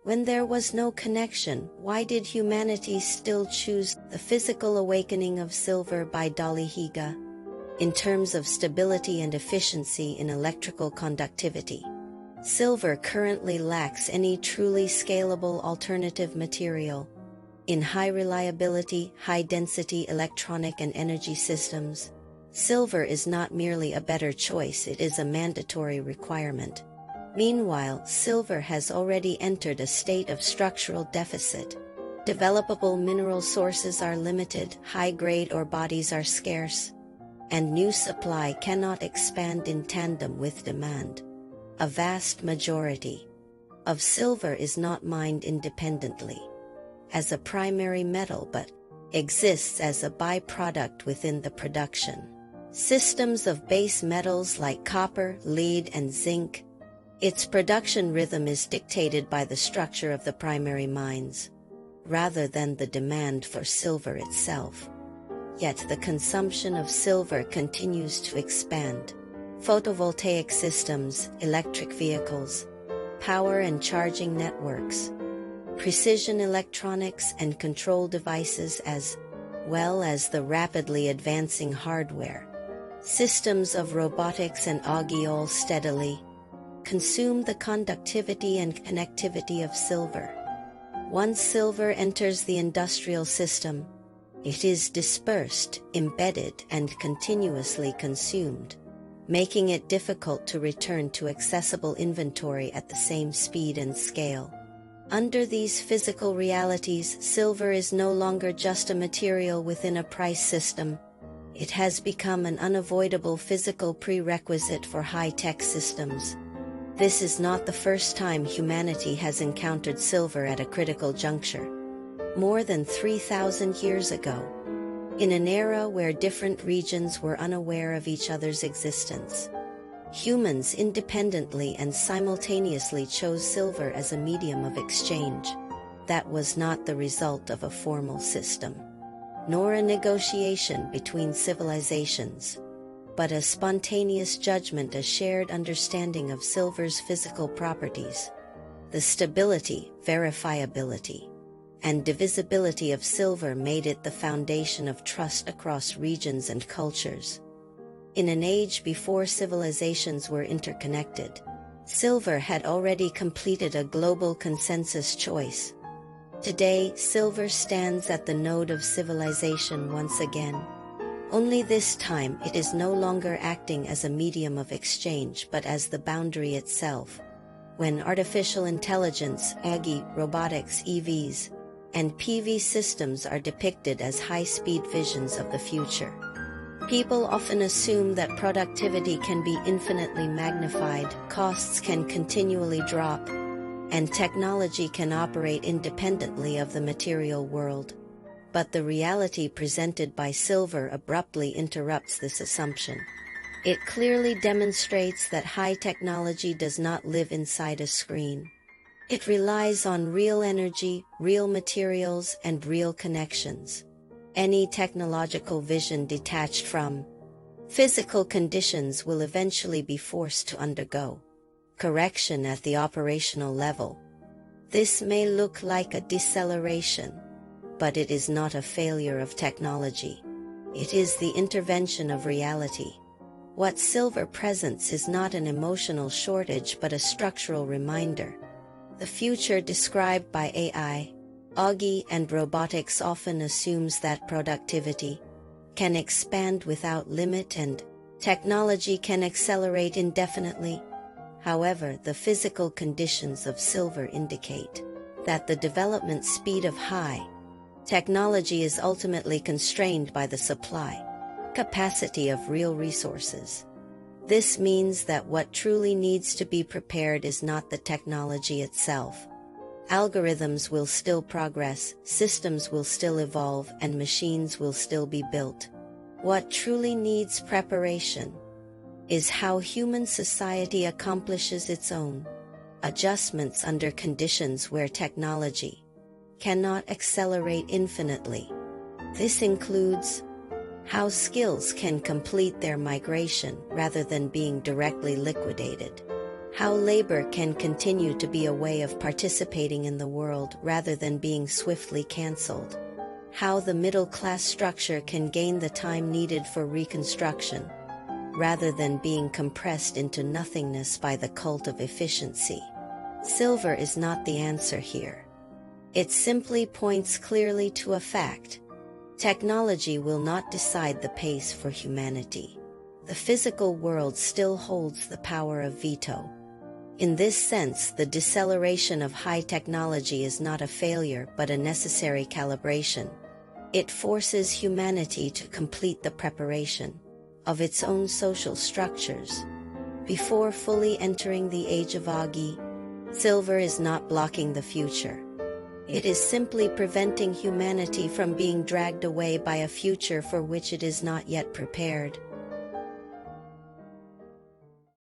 When there was no connection, why did humanity still choose The Physical Awakening of Silver by Dolly Higa? In terms of stability and efficiency in electrical conductivity, silver currently lacks any truly scalable alternative material. In high reliability, high density electronic and energy systems, silver is not merely a better choice, it is a mandatory requirement. Meanwhile, silver has already entered a state of structural deficit. Developable mineral sources are limited, high-grade ore bodies are scarce, and new supply cannot expand in tandem with demand. A vast majority of silver is not mined independently as a primary metal but exists as a byproduct within the production systems of base metals like copper, lead, and zinc. Its production rhythm is dictated by the structure of the primary mines, rather than the demand for silver itself. Yet the consumption of silver continues to expand. Photovoltaic systems, electric vehicles, power and charging networks, precision electronics and control devices, as well as the rapidly advancing hardware systems of robotics and all steadily consume the conductivity and connectivity of silver. Once silver enters the industrial system, it is dispersed, embedded, and continuously consumed, making it difficult to return to accessible inventory at the same speed and scale. Under these physical realities, silver is no longer just a material within a price system. It has become an unavoidable physical prerequisite for high-tech systems. This is not the first time humanity has encountered silver at a critical juncture. More than 3,000 years ago, in an era where different regions were unaware of each other's existence, humans independently and simultaneously chose silver as a medium of exchange. That was not the result of a formal system, nor a negotiation between civilizations, but a spontaneous judgment, a shared understanding of silver's physical properties. The stability, verifiability, and divisibility of silver made it the foundation of trust across regions and cultures. In an age before civilizations were interconnected, silver had already completed a global consensus choice. Today, silver stands at the node of civilization once again. Only this time it is no longer acting as a medium of exchange but as the boundary itself. When artificial intelligence, AI, robotics, EVs, and PV systems are depicted as high-speed visions of the future, people often assume that productivity can be infinitely magnified, costs can continually drop, and technology can operate independently of the material world. But the reality presented by silver abruptly interrupts this assumption. It clearly demonstrates that high technology does not live inside a screen. It relies on real energy, real materials, and real connections. Any technological vision detached from physical conditions will eventually be forced to undergo correction at the operational level. This may look like a deceleration, but it is not a failure of technology. It is the intervention of reality. What silver presents is not an emotional shortage but a structural reminder. The future described by AI, and robotics often assumes that productivity can expand without limit and technology can accelerate indefinitely. However, the physical conditions of silver indicate that the development speed of high technology is ultimately constrained by the supply capacity of real resources. This means that what truly needs to be prepared is not the technology itself. Algorithms will still progress, systems will still evolve, and machines will still be built. What truly needs preparation is how human society accomplishes its own adjustments under conditions where technology cannot accelerate infinitely. This includes how skills can complete their migration rather than being directly liquidated, how labor can continue to be a way of participating in the world rather than being swiftly cancelled, how the middle-class structure can gain the time needed for reconstruction, rather than being compressed into nothingness by the cult of efficiency. Silver is not the answer here. It simply points clearly to a fact. Technology will not decide the pace for humanity. The physical world still holds the power of veto. In this sense, the deceleration of high technology is not a failure but a necessary calibration. It forces humanity to complete the preparation of its own social structures before fully entering the age of Agi. Silver is not blocking the future. It is simply preventing humanity from being dragged away by a future for which it is not yet prepared.